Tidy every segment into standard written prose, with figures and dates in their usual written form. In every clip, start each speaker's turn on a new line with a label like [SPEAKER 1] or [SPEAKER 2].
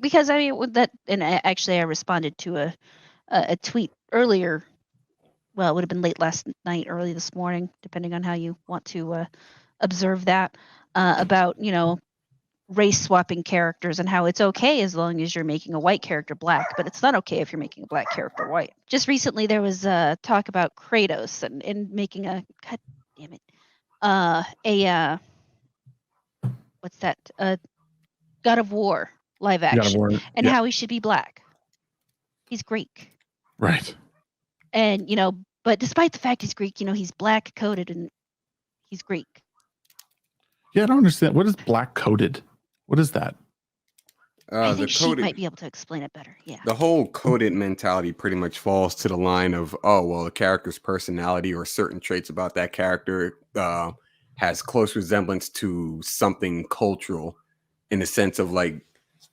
[SPEAKER 1] because I mean with that, and actually I responded to a tweet earlier. Well, it would have been late last night, early this morning, depending on how you want to observe that, about race swapping characters and how it's okay as long as you're making a white character black, but it's not okay if you're making a black character white. Just recently there was talk about Kratos and making a god damn it what's that God of War live action and how he should be black. He's Greek,
[SPEAKER 2] right?
[SPEAKER 1] And but despite the fact he's Greek, he's black coated and he's Greek.
[SPEAKER 2] Yeah, I don't understand. What is black coated? What is that?
[SPEAKER 1] I think she might be able to explain it better. Yeah.
[SPEAKER 3] The whole coded mentality pretty much falls to the line of, oh, well, the character's personality or certain traits about that character has close resemblance to something cultural, in the sense of like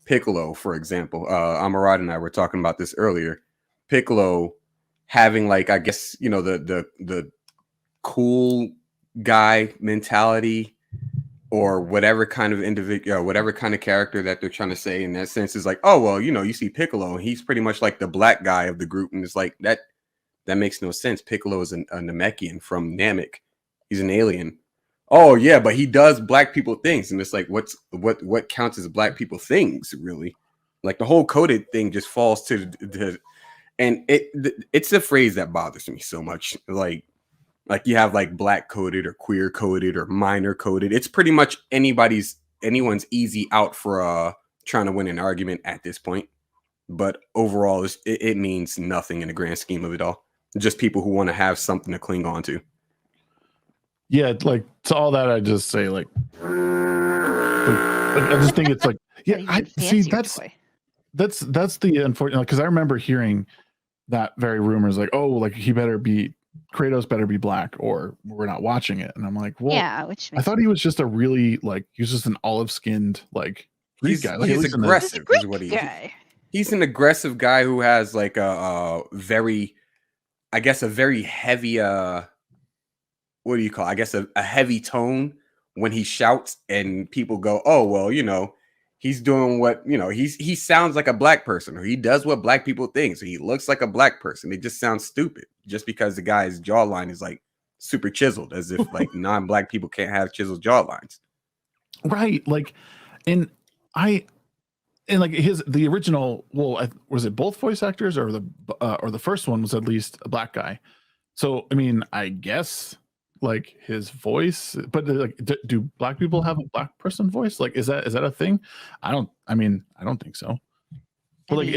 [SPEAKER 3] Piccolo, for example. Amorata and I were talking about this earlier. Piccolo having like, I guess, the cool guy mentality, or whatever kind of individual, whatever kind of character that they're trying to say in that sense, is like, oh, well, you see Piccolo, and he's pretty much like the black guy of the group. And it's like, that makes no sense. Piccolo is a Namekian from Namek. He's an alien. Oh, yeah, but he does black people things. And it's like, what counts as black people things, really? Like, the whole coded thing just falls to and it's a phrase that bothers me so much. Like you have like black coded or queer coded or minor coded. It's pretty much anyone's easy out for trying to win an argument at this point. But overall, it means nothing in the grand scheme of it all. Just people who want to have something to cling on to.
[SPEAKER 2] Yeah, like to all that, I just say like I just think it's like, yeah, I see that's the unfortunate, because I remember hearing that very rumors like, oh, like Kratos better be black or we're not watching it. And I'm like, well,
[SPEAKER 1] yeah,
[SPEAKER 2] I thought he was just a really he was just an olive skinned Greek guy. Like,
[SPEAKER 3] he's aggressive is what he's an aggressive guy who has like a very heavy what do you call it? I guess a heavy tone when he shouts, and people go, oh, well, he's doing what, he sounds like a black person, or he does what black people think. So he looks like a black person. It just sounds stupid just because the guy's jawline is like super chiseled, as if like non-black people can't have chiseled jawlines.
[SPEAKER 2] Right. Like, and the original, was it both voice actors or the first one was at least a black guy? So, I mean, I guess like his voice, but like, do black people have a black person voice? Like, is that a thing? I don't think so. But like,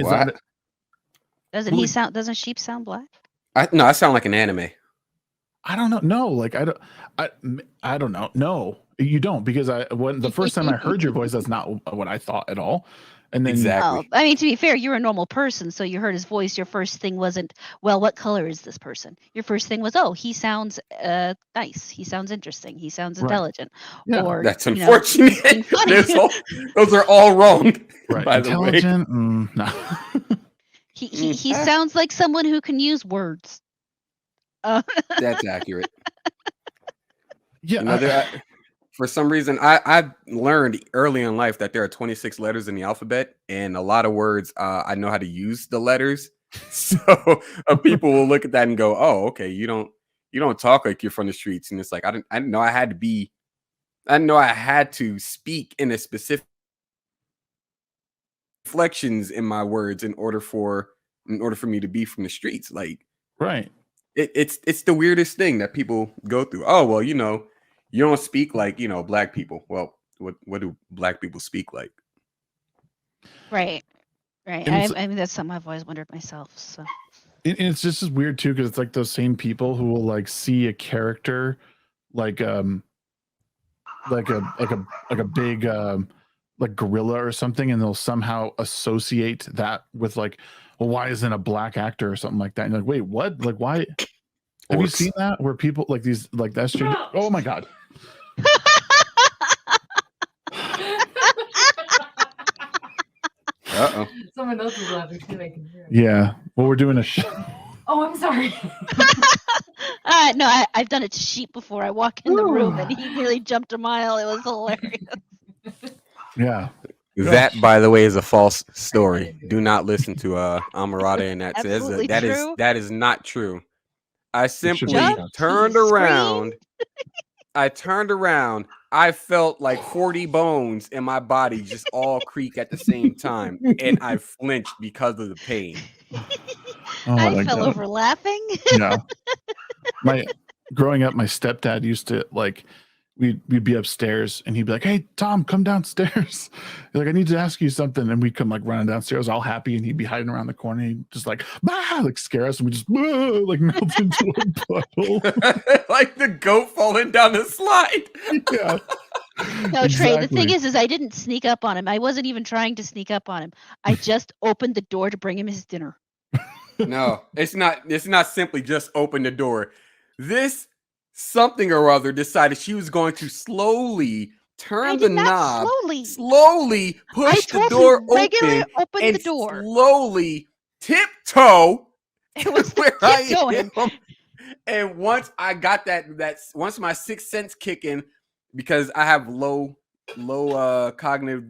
[SPEAKER 1] doesn't Sheep sound black?
[SPEAKER 3] I sound like an anime.
[SPEAKER 2] I don't know. No, like I don't know. No, you don't, because when the first time I heard your voice, that's not what I thought at all. And then
[SPEAKER 3] exactly.
[SPEAKER 1] I mean, to be fair, you're a normal person, so you heard his voice. Your first thing wasn't, well, what color is this person? Your first thing was, oh, he sounds nice. He sounds interesting. He sounds intelligent.
[SPEAKER 2] Yeah,
[SPEAKER 1] or
[SPEAKER 3] that's unfortunate. Those are all wrong.
[SPEAKER 2] Right.
[SPEAKER 3] By
[SPEAKER 2] Intelligent?
[SPEAKER 3] The way.
[SPEAKER 2] No.
[SPEAKER 1] He sounds like someone who can use words.
[SPEAKER 3] That's accurate.
[SPEAKER 2] Yeah.
[SPEAKER 3] For some reason, I learned early in life that there are 26 letters in the alphabet, and a lot of words I know how to use the letters. So people will look at that and go, "Oh, okay, you don't talk like you're from the streets." And it's like I didn't know I had to speak in a specific inflections in my words in order for me to be from the streets. Like,
[SPEAKER 2] right.
[SPEAKER 3] It's the weirdest thing that people go through. Oh, well, you don't speak like, black people. Well, what do black people speak like?
[SPEAKER 1] Right. I mean, that's something I've always wondered myself. So
[SPEAKER 2] it's just as weird too, because it's like those same people who will like see a character like a big like gorilla or something, and they'll somehow associate that with like, well, why isn't a black actor or something like that? And you're like, wait, what? Like, why? Have you seen that where people like these like that's strange? Oh my god.
[SPEAKER 3] Uh-oh.
[SPEAKER 4] Someone else is laughing too. I can hear it.
[SPEAKER 2] Yeah. Well, we're doing a show.
[SPEAKER 4] Oh, I'm sorry.
[SPEAKER 1] No, I've done it to Sheep before. I walk in the room and he nearly jumped a mile. It was hilarious.
[SPEAKER 2] Yeah.
[SPEAKER 3] That, by the way, is a false story. Do not listen to Amorata and that says
[SPEAKER 1] Absolutely true.
[SPEAKER 3] that is not true. I simply
[SPEAKER 1] Jump,
[SPEAKER 3] turned
[SPEAKER 1] he
[SPEAKER 3] around. I turned around. I felt like 40 bones in my body just all creak at the same time, and I flinched because of the pain.
[SPEAKER 2] Oh
[SPEAKER 1] I
[SPEAKER 2] my
[SPEAKER 1] fell
[SPEAKER 2] God.
[SPEAKER 1] over laughing.
[SPEAKER 2] Yeah. Growing up, my stepdad used to like we'd be upstairs and he'd be like, "Hey Tom, come downstairs." He's like, "I need to ask you something." And we'd come like running downstairs all happy, and he'd be hiding around the corner. And he'd just like, bah, like scare us, and we just like melt into a puddle.
[SPEAKER 3] Like the goat falling down the slide.
[SPEAKER 2] Yeah.
[SPEAKER 1] No, Trey, the thing
[SPEAKER 2] Exactly.
[SPEAKER 1] is I didn't sneak up on him. I wasn't even trying to sneak up on him. I just opened the door to bring him his dinner.
[SPEAKER 3] No, it's not simply just open the door. This something or other decided she was going to slowly turn the
[SPEAKER 1] did not
[SPEAKER 3] knob,
[SPEAKER 1] slowly.
[SPEAKER 3] slowly
[SPEAKER 1] I
[SPEAKER 3] push the
[SPEAKER 1] told
[SPEAKER 3] door
[SPEAKER 1] you regularly
[SPEAKER 3] open,
[SPEAKER 1] open
[SPEAKER 3] and
[SPEAKER 1] the door.
[SPEAKER 3] slowly tiptoe
[SPEAKER 1] It was
[SPEAKER 3] where
[SPEAKER 1] the
[SPEAKER 3] I
[SPEAKER 1] tiptoeing.
[SPEAKER 3] am. And once I got that once my sixth sense kick in, because I have low cognitive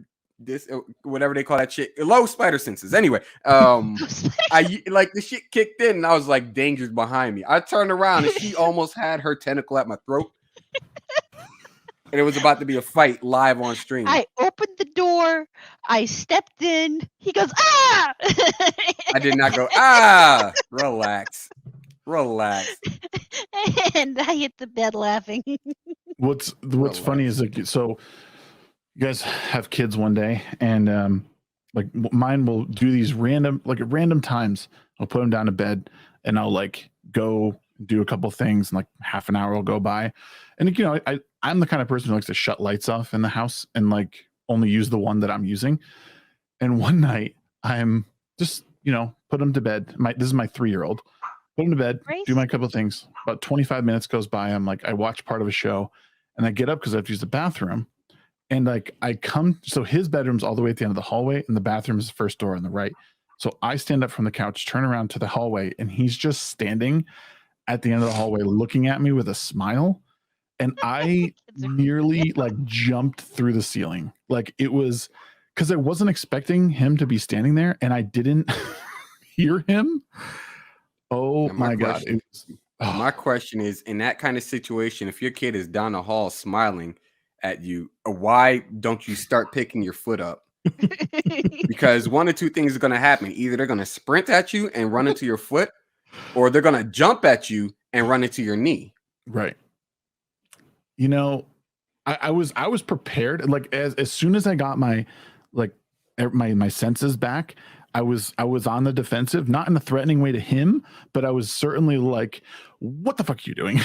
[SPEAKER 3] whatever they call that shit, low spider senses. Anyway, I like the shit kicked in, and I was like, danger's behind me. I turned around and she almost had her tentacle at my throat, and it was about to be a fight live on stream.
[SPEAKER 1] I opened the door. I stepped in. He goes, ah!
[SPEAKER 3] I did not go, ah, relax.
[SPEAKER 1] And I hit the bed laughing.
[SPEAKER 2] What's funny is like, so you guys have kids one day, and like mine will do these random at random times. I'll put them down to bed, and I'll like go do a couple things, and like half an hour will go by, and you know I'm the kind of person who likes to shut lights off in the house and like only use the one that I'm using. And one night I'm just put them to bed. This is my 3-year-old. Put him to bed, do my couple of things. About 25 minutes goes by. I'm like, I watch part of a show, and I get up because I have to use the bathroom. And like I come, so his bedroom's all the way at the end of the hallway, and the bathroom is the first door on the right. So I stand up from the couch, turn around to the hallway, and he's just standing at the end of the hallway looking at me with a smile. And I nearly like jumped through the ceiling. Like it was because I wasn't expecting him to be standing there, and I didn't hear him. Oh my God.
[SPEAKER 3] My question is, in that kind of situation, if your kid is down the hall smiling at you, why don't you start picking your foot up? Because one or two things are going to happen. Either they're going to sprint at you and run into your foot, or they're going to jump at you and run into your knee.
[SPEAKER 2] Right. I was prepared. Like as soon as I got my senses back, I was on the defensive, not in a threatening way to him, but I was certainly like, what the fuck are you doing?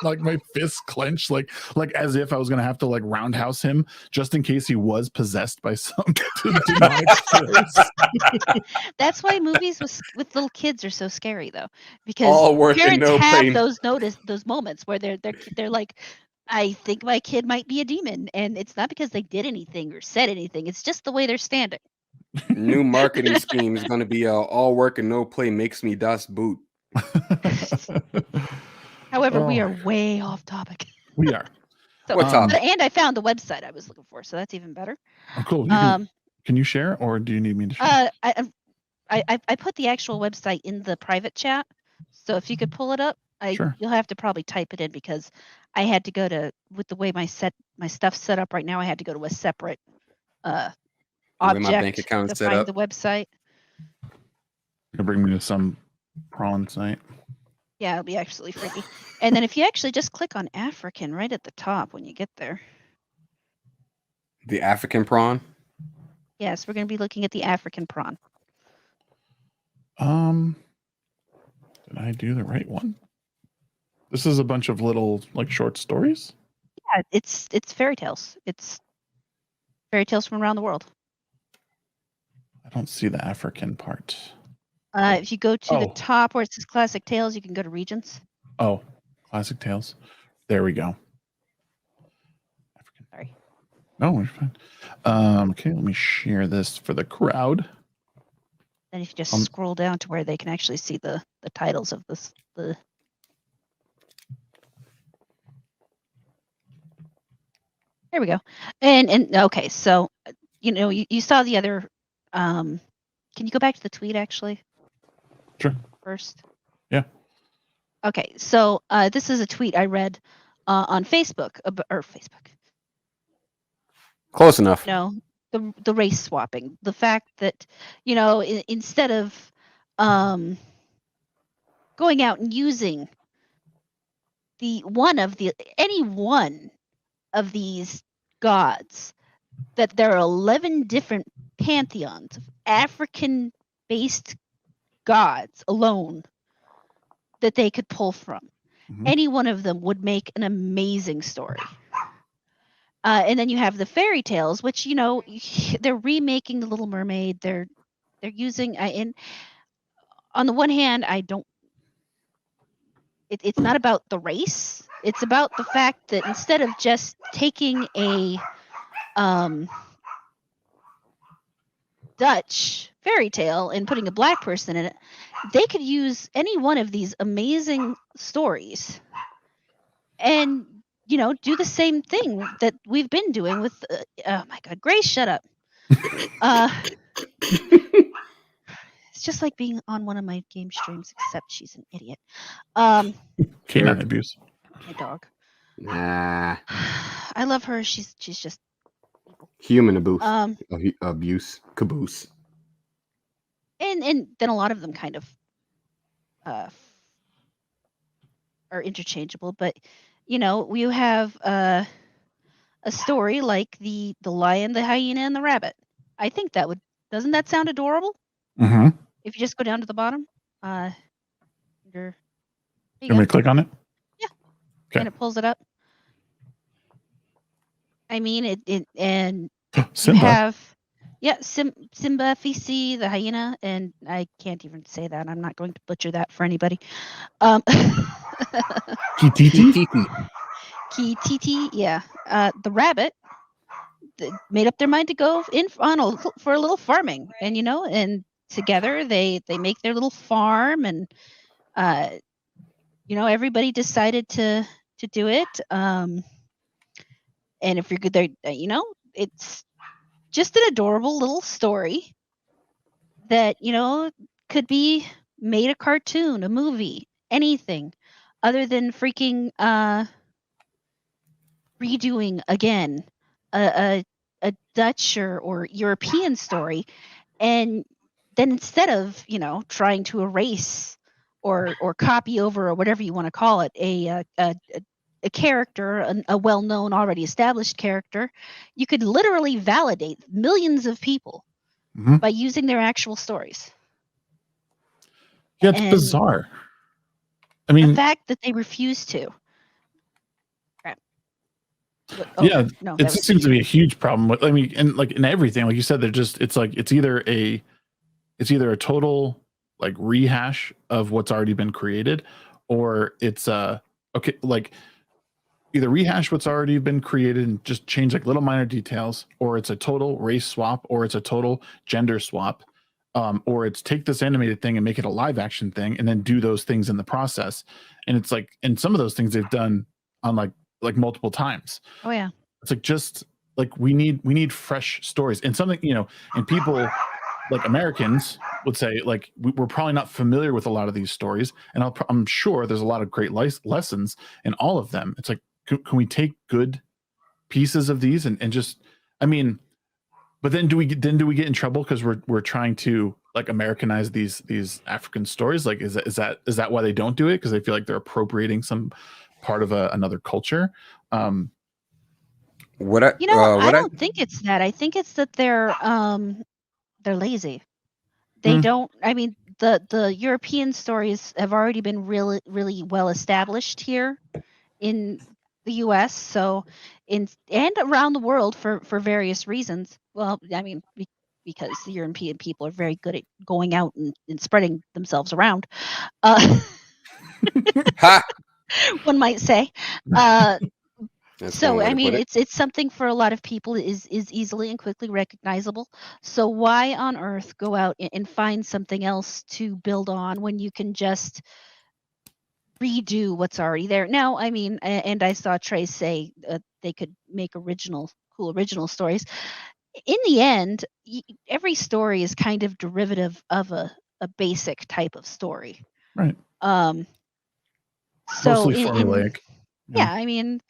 [SPEAKER 2] Like my fists clenched, like as if I was gonna have to like roundhouse him just in case he was possessed by some demonic force.
[SPEAKER 1] That's why movies with little kids are so scary, though, because
[SPEAKER 3] all work and
[SPEAKER 1] parents
[SPEAKER 3] no
[SPEAKER 1] have
[SPEAKER 3] play.
[SPEAKER 1] those moments where they're like, I think my kid might be a demon, and it's not because they did anything or said anything. It's just the way they're standing.
[SPEAKER 3] New marketing scheme is going to be all work and no play makes me das boot.
[SPEAKER 1] However, we are way off topic.
[SPEAKER 2] We are.
[SPEAKER 1] So,
[SPEAKER 3] what topic?
[SPEAKER 1] And I found the website I was looking for, so that's even better.
[SPEAKER 2] Oh, cool. Can you share, or do you need me to share?
[SPEAKER 1] I put the actual website in the private chat, so if you could pull it up,
[SPEAKER 2] Sure.
[SPEAKER 1] You'll have to probably type it in because I had to go to, with the way my stuff's set up right now, I had to go to a separate object
[SPEAKER 3] my bank account
[SPEAKER 1] to
[SPEAKER 3] set
[SPEAKER 1] find
[SPEAKER 3] up.
[SPEAKER 1] the website.
[SPEAKER 2] It'll bring me to some prawn site.
[SPEAKER 1] Yeah, it'll be absolutely freaky. And then if you actually just click on African right at the top when you get there.
[SPEAKER 3] The African prawn?
[SPEAKER 1] Yes, we're going to be looking at the African prawn.
[SPEAKER 2] Did I do the right one? This is a bunch of little like short stories?
[SPEAKER 1] Yeah, it's fairy tales. It's fairy tales from around the world.
[SPEAKER 2] I don't see the African part.
[SPEAKER 1] If you go to the top where it says Classic Tales, you can go to Regions.
[SPEAKER 2] Oh, Classic Tales. There we go. African.
[SPEAKER 1] Sorry.
[SPEAKER 2] No, we're fine. Okay, let me share this for the crowd.
[SPEAKER 1] Then if you just scroll down to where they can actually see the titles of the There we go. And okay, so you saw the other. Can you go back to the tweet actually?
[SPEAKER 2] Sure.
[SPEAKER 1] First.
[SPEAKER 2] Yeah.
[SPEAKER 1] Okay, so this is a tweet I read on Facebook or Facebook.
[SPEAKER 3] Close enough.
[SPEAKER 1] The race swapping, the fact that instead of going out and using any one of these gods, that there are 11 different pantheons of African-based gods alone that they could pull from.
[SPEAKER 2] Mhm.
[SPEAKER 1] Any one of them would make an amazing story. And then you have the fairy tales, which they're remaking The Little Mermaid. They're using in on the one hand, I don't. It's not about the race. It's about the fact that instead of just taking a Dutch fairy tale and putting a black person in it, they could use any one of these amazing stories and do the same thing that we've been doing with oh my god, Grace, shut up. It's just like being on one of my game streams, except she's an idiot.
[SPEAKER 2] Canine abuse.
[SPEAKER 1] My dog.
[SPEAKER 3] Nah.
[SPEAKER 1] I love her. She's just
[SPEAKER 3] Human abuse. Caboose.
[SPEAKER 1] And then a lot of them kind of are interchangeable, but we have a story like the lion, the hyena, and the rabbit. I think doesn't that sound adorable?
[SPEAKER 2] Mm-hmm.
[SPEAKER 1] If you just go down to the bottom, you
[SPEAKER 2] want me to click on it?
[SPEAKER 1] Yeah.
[SPEAKER 2] Okay.
[SPEAKER 1] And it pulls it up. I mean, it and
[SPEAKER 2] Simba.
[SPEAKER 1] you have Simba, Fisi, the hyena, and I can't even say that. I'm not going to butcher that for anybody.
[SPEAKER 2] Kititi?
[SPEAKER 1] Kititi, yeah. The rabbit made up their mind to go in for a little farming, and and together they make their little farm, and everybody decided to do it. And if you're good there, it's just an adorable little story that could be made a cartoon, a movie, anything other than freaking redoing again a Dutch or European story, and then instead of trying to erase or copy over or whatever you want to call it a character, a well-known, already established character, you could literally validate millions of people by using their actual stories.
[SPEAKER 2] Yeah, it's bizarre. I mean,
[SPEAKER 1] the fact that they refuse to.
[SPEAKER 2] Yeah, it seems to be a huge problem with. I mean, and like in everything, like you said, it's either a total like rehash of what's already been created, or it's like either rehash what's already been created and just change like little minor details, or it's a total race swap, or it's a total gender swap, or it's take this animated thing and make it a live action thing and then do those things in the process. And it's like, and some of those things they've done on like multiple times.
[SPEAKER 1] Oh yeah.
[SPEAKER 2] It's like, just like we need fresh stories and something, and people like Americans would say like we're probably not familiar with a lot of these stories, and I'm sure there's a lot of great lessons in all of them. It's like, can we take good pieces of these and just, I mean, but then do we get in trouble because we're trying to like Americanize these African stories? Like is that why they don't do it? Because they feel like they're appropriating some part of another culture.
[SPEAKER 1] I don't think it's that. I think it's that they're lazy. They don't. I mean, the European stories have already been really really well established here in the U.S. So and around the world for various reasons. Well, I mean, because the European people are very good at going out and spreading themselves around. One might say. So I mean, it's something for a lot of people is easily and quickly recognizable. So why on earth go out and find something else to build on when you can just redo what's already there. Now, I mean, and I saw Trey say they could make cool original stories. In the end, every story is kind of derivative of a basic type of story.
[SPEAKER 2] Right.
[SPEAKER 1] So
[SPEAKER 2] Mostly formulaic.
[SPEAKER 1] Yeah, I mean,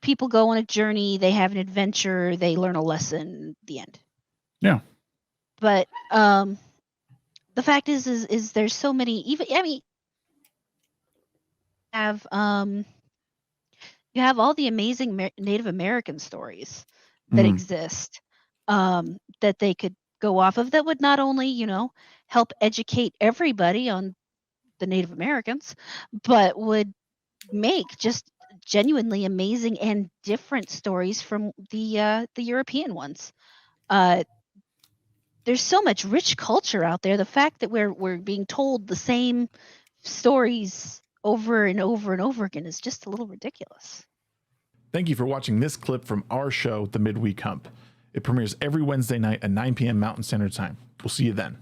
[SPEAKER 1] people go on a journey, they have an adventure, they learn a lesson, the end.
[SPEAKER 2] Yeah.
[SPEAKER 1] But the fact is there's so many, even, I mean, you have all the amazing Native American stories that exist that they could go off of, that would not only, you know, help educate everybody on the Native Americans, but would make just genuinely amazing and different stories from the European ones. There's so much rich culture out there. The fact that we're being told the same stories over and over and over again is just a little ridiculous.
[SPEAKER 2] Thank you for watching this clip from our show, The Midweek Hump. It premieres every Wednesday night at 9 p.m. Mountain Standard Time. We'll see you then.